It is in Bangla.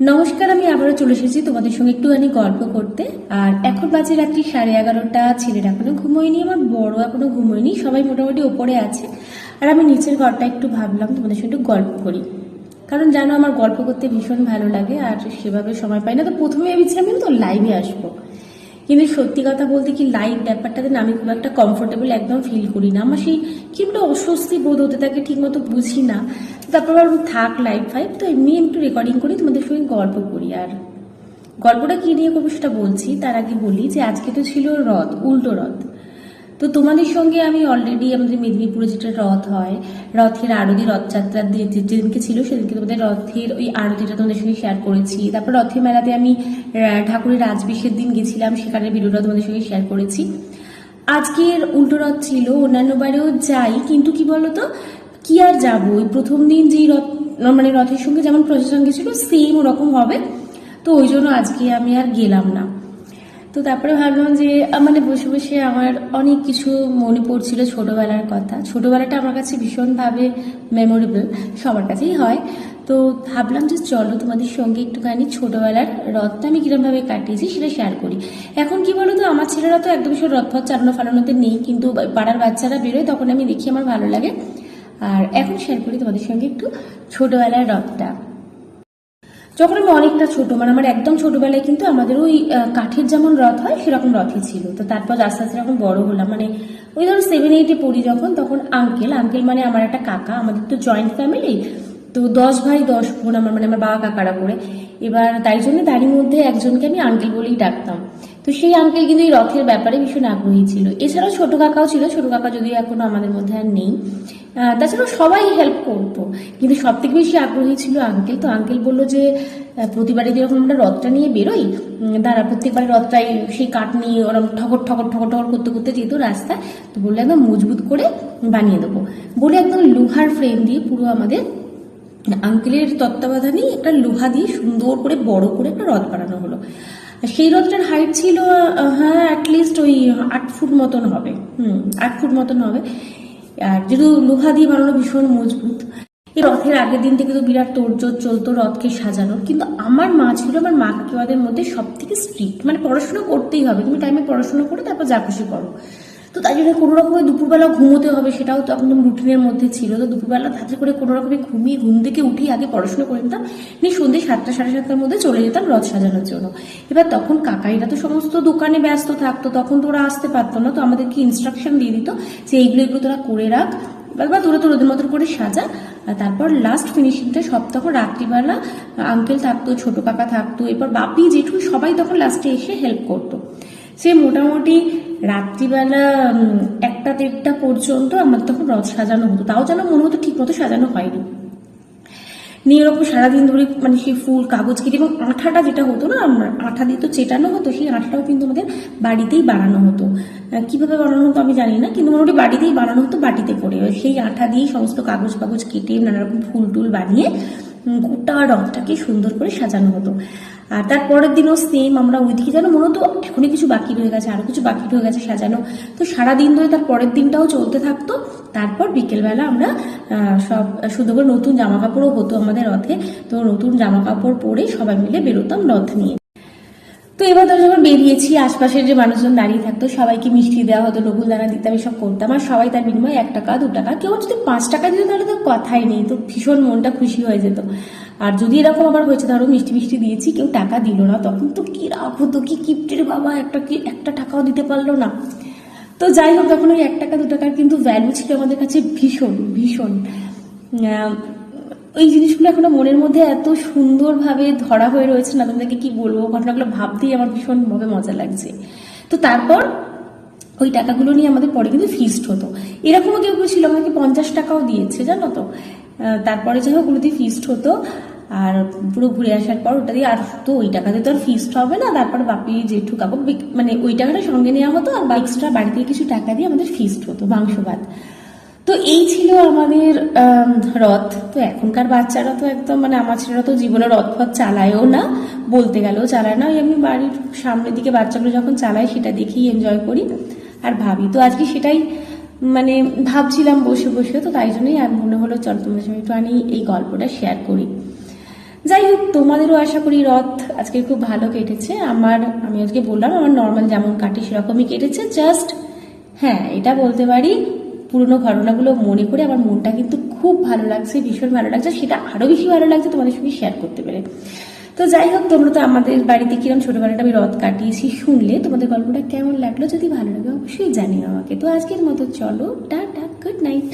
নমস্কার, আমি আবারও চলে এসেছি তোমাদের সঙ্গে একটুখানি গল্প করতে। আর এখন বাজে রাত্রি 11:30। ছেলেরা এখনো ঘুমোয়নি, আমার বড় এখনো ঘুমোয়নি, সবাই মোটামুটি ওপরে আছে। আর আমি নিচের ঘরটা একটু ভাবলাম তোমাদের সঙ্গে একটু গল্প করি, কারণ জানো আমার গল্প করতে ভীষণ ভালো লাগে আর সেভাবে সময় পাই না। তো প্রথমে ভেবেছিলাম কিন্তু লাইভে আসবো, কিন্তু সত্যি কথা বলতে কি লাইভ ব্যাপারটাতে না আমি খুব একটা কমফোর্টেবল একদম ফিল করি না। আমার সেই কি একটা অস্বস্তি বোধ হতে থাকে, ঠিক মতো বুঝি না। তারপর আবার থাক লাইভ ফাইভ, তো এমনি একটু রেকর্ডিং করি, তোমাদের সঙ্গে গল্প করি। আর গল্পটা কি নিয়ে করবো সেটা বলছি, তার আগে বলি যে আজকে তো ছিল রথ, উল্টো রথ। তো তোমাদের সঙ্গে আমি অলরেডি আমাদের মেদিনীপুরে যেটা রথ হয়, রথের আরতি, রথযাত্রার যেদিনকে ছিল সেদিনকে তোমাদের রথের ওই আরতিটা তোমাদের সঙ্গে শেয়ার করেছি। তারপর রথের মেলাতে আমি ঠাকুরের রাজবিশের দিন গেছিলাম, সেখানের ভিডিওটা তোমাদের সঙ্গে শেয়ার করেছি। আজকের উল্টো রথ ছিল, অন্যান্য বারেও যাই, কিন্তু কি বলতো কি আর যাবো, ওই প্রথম দিন যেই রথ মানে রথের সঙ্গে যেমন প্রসেসন গেছিল সেম ওরকম হবে, তো ওই জন্য আজকে আমি আর গেলাম না। তো তারপরে ভাবলাম যে মানে বসে বসে আমার অনেক কিছু মনে পড়ছিল ছোটবেলার কথা। ছোটবেলাটা আমার কাছে ভীষণভাবে মেমোরেবল, সবার কাছেই হয়। তো ভাবলাম যে চলো তোমাদের সঙ্গে একটুখানি ছোটবেলার রথটা আমি কিরমভাবে কাটিয়েছি সেটা শেয়ার করি। এখন কি বলো তো, আমার ছেলেরা তো একদম সব রথ ফথ চালানো ফালানোতে নেই, কিন্তু পাড়ার বাচ্চারা বেরোয় তখন আমি দেখি, আমার ভালো লাগে। আর এখন শেয়ার করি তোমাদের সঙ্গে একটু ছোটবেলার রথটা। যখন আমি অনেকটা ছোট, মানে আমার একদম ছোটবেলায় কিন্তু আমাদের ওই কাঠের যেমন রথ হয় সেরকম রথই ছিল। তো তারপর আস্তে আস্তে যখন বড় হলাম, মানে ওই ধরো 7-8-এ পড়ি যখন, তখন আঙ্কেল মানে আমার একটা কাকা, আমাদের তো জয়েন্ট ফ্যামিলি, তো 10 ভাই 10 বোন আমার, মানে আমার বাবা কাকারা করে। এবার তাই জন্য তারই মধ্যে একজনকে আমি আঙ্কেল বলেই ডাকতাম। তো সেই আঙ্কেল কিন্তু এই রথের ব্যাপারে ভীষণ আগ্রহী ছিল। এছাড়াও ছোট কাকাও ছিল, ছোট কাকা যদিও এখনো আমাদের মধ্যে আর নেই। তাছাড়াও সবাই হেল্প করতো, কিন্তু সব থেকে বেশি আগ্রহী ছিল আঙ্কেল। তো আঙ্কেল বললো যে প্রতিবারে যেরকম আমরা রথটা নিয়ে বেরোই, তারা প্রত্যেকবারে রথটাই সেই কাঠ নিয়ে ওরকম ঠকর ঠকর ঠকর ঠকর করতে করতে যেত রাস্তায়, তো বললে একদম মজবুত করে বানিয়ে দেবো বলে একদম লোহার ফ্রেম দিয়ে পুরো আমাদের আঙ্কেলের তত্ত্বাবধানেই একটা লোহা দিয়ে সুন্দর করে বড় করে একটা রথ বানানো হলো। সেই রথটার হাইট ছিল হ্যাঁ অ্যাটলিস্ট ওই 8 ফুট মতন হবে, 8 ফুট মতন হবে। আর যেহেতু লোহা দিয়ে বানানো ভীষণ মজবুত, এই রথের আগের দিন থেকে তো বিরাট তোড়জোড় চলতো রথকে সাজানোর। কিন্তু আমার মা ছিল, আমার মা কাকিমাদের মধ্যে সব থেকে স্ট্রিক্ট, মানে পড়াশোনা করতেই হবে, তুমি টাইমে পড়াশোনা করে তারপর যা খুশি করো। তো তাই জন্য কোনো রকমের দুপুরবেলা ঘুমোতে হবে, সেটাও তো একদম রুটিনের মধ্যে ছিল। তো দুপুরবেলা তাড়াতাড়ি করে কোনো রকমে ঘুমিয়ে ঘুম থেকে উঠি আগে পড়াশোনা করে নিতাম, নিয়ে সন্ধ্যে 7টা 7:30টার মধ্যে চলে যেতাম রথ সাজানোর জন্য। এবার তখন কাকাইরা তো সমস্ত দোকানে ব্যস্ত থাকতো, তখন তো ওরা আসতে পারতো না, তো আমাদেরকে ইনস্ট্রাকশন দিয়ে দিত যে এইগুলো তোরা করে রাখ বা তোরা তো ওদের মতো করে সাজা। তারপর লাস্ট ফিনিশিংটা সব তখন রাত্রিবেলা আঙ্কেল থাকতো, ছোট কাকা থাকতো, এরপর বাপি জেঠু সবাই তখন লাস্টে এসে হেল্প করতো। সে মোটামুটি রাত্রিবেলা 1টা-1:30টা পর্যন্ত আমার তখন রথ সাজানো হতো, তাও যেন মনে হতো ঠিক মতো সাজানো হয়নি। নিয়ে এরকম সারাদিন ধরে মানে সেই ফুল কাগজ কেটে, এবং আঠাটা যেটা হতো না, আঠা দিয়ে তো চেটানো হতো, সেই আঠাটাও কিন্তু আমাদের বাড়িতেই বানানো হতো। কিভাবে বানানো হতো আমি জানি না, কিন্তু মোটামুটি বাড়িতেই বানানো হতো, বাটিতে করে সেই আঠা দিয়েই সমস্ত কাগজ কাগজ কেটে নানা রকম ফুল টুল বানিয়ে গোটা রথটাকে সুন্দর করে সাজানো হতো। আর তার পরের দিনও সেম, আমরা ওইদিকে যেন মনে হতো এখনই কিছু বাকি রয়ে গেছে, আরো কিছু বাকি রয়ে গেছে সাজানো। তো সারাদিন ধরে তার পরের দিনটাও চলতে থাকতো। তারপর বিকেলবেলা আমরা সব শুধু করে নতুন জামা কাপড়ও হতো আমাদের রথে, তো নতুন জামা কাপড় পরে সবাই মিলে বেরোতাম রথ নিয়ে। তো এবার তো যখন বেরিয়েছি, আশপাশের যে মানুষজন দাঁড়িয়ে থাকতো সবাইকে মিষ্টি দেওয়া হতো, নকুল দানা দিতাম, এসব করতাম। আর সবাই তার বিনিময়ে 1 টাকা 2 টাকা, কেউ যদি 5 টাকা দিত তাহলে তো কথাই নেই, তো ভীষণ মনটা খুশি হয়ে যেত। আর যদি এরকম আবার হয়েছে ধরো মিষ্টি দিয়েছি, কেউ টাকা দিল না, তখন তো কি রাগ হতো, কি কিপ্টের বাবা, একটা টাকাও দিতে পারলো না। তো যাই হোক, তখন ওই 1 টাকা 2 টাকার কিন্তু ভ্যালু ছিল আমাদের কাছে ভীষণ ভীষণ। ওই জিনিসগুলো এখনো মনের মধ্যে এত সুন্দরভাবে ধরা হয়ে রয়েছে না, তোমাদেরকে কি বলবো, ঘটনাগুলো ভাবতেই আমার ভীষণভাবে মজা লাগছে। তো তারপর ওই টাকাগুলো নিয়ে আমাদের পরে কিন্তু ফিস্ট হতো। এরকমও কেউ ছিল আমাকে 50 টাকাও দিয়েছে জানো তো। তারপরে যাই হোক ওগুলো দিয়ে ফিস্ট হতো। আর পুরো ঘুরে আসার পর ওটা দিয়ে, আর তো ওই টাকাতে তো আর ফিস্ট হবে না, তারপর বাপি জেঠু কাকু মানে ওই টাকাটা সঙ্গে নেওয়া হতো, আর এক্সট্রা বাড়ি থেকে কিছু টাকা দিয়ে আমাদের ফিস্ট হতো, মাংস ভাত। তো এই ছিল আমাদের রথ। তো এখনকার বাচ্চারা তো একদম, মানে আমার ছেলেরা তো জীবনে রথ ফথ চালায়ও না, বলতে গেলেও চালায় না। ওই আমি বাড়ির সামনের দিকে বাচ্চাগুলো যখন চালায় সেটা দেখেই এনজয় করি আর ভাবি। তো আজকে সেটাই মানে ভাবছিলাম বসে বসে, তো তাই জন্যই আর মনে হলো চল তোমার সঙ্গে একটু এই গল্পটা শেয়ার করি। যাই হোক, তোমাদেরও আশা করি রথ আজকে খুব ভালো কেটেছে। আমি আজকে বললাম আমার নর্মাল যেমন কাটে সেরকমই কেটেছে। জাস্ট হ্যাঁ, এটা বলতে পারি পুরনো ঘটনাগুলো মনে করে আমার মনটা কিন্তু খুব ভালো লাগছে, ভীষণ ভালো লাগছে। সেটা আরো বেশি ভালো লাগছে তোমাদের সঙ্গে শেয়ার করতে পেরে। তো যাই হোক, তোমরা তো আমাদের বাড়িতে কিরম ছোটবেলাটা আমি রথ কাটিয়েছি শুনলে, তোমাদের গল্পটা কেমন লাগলো যদি ভালো লাগে অবশ্যই জানিও আমাকে। তো আজকের মতো চলো, টাটা, গুড নাইট।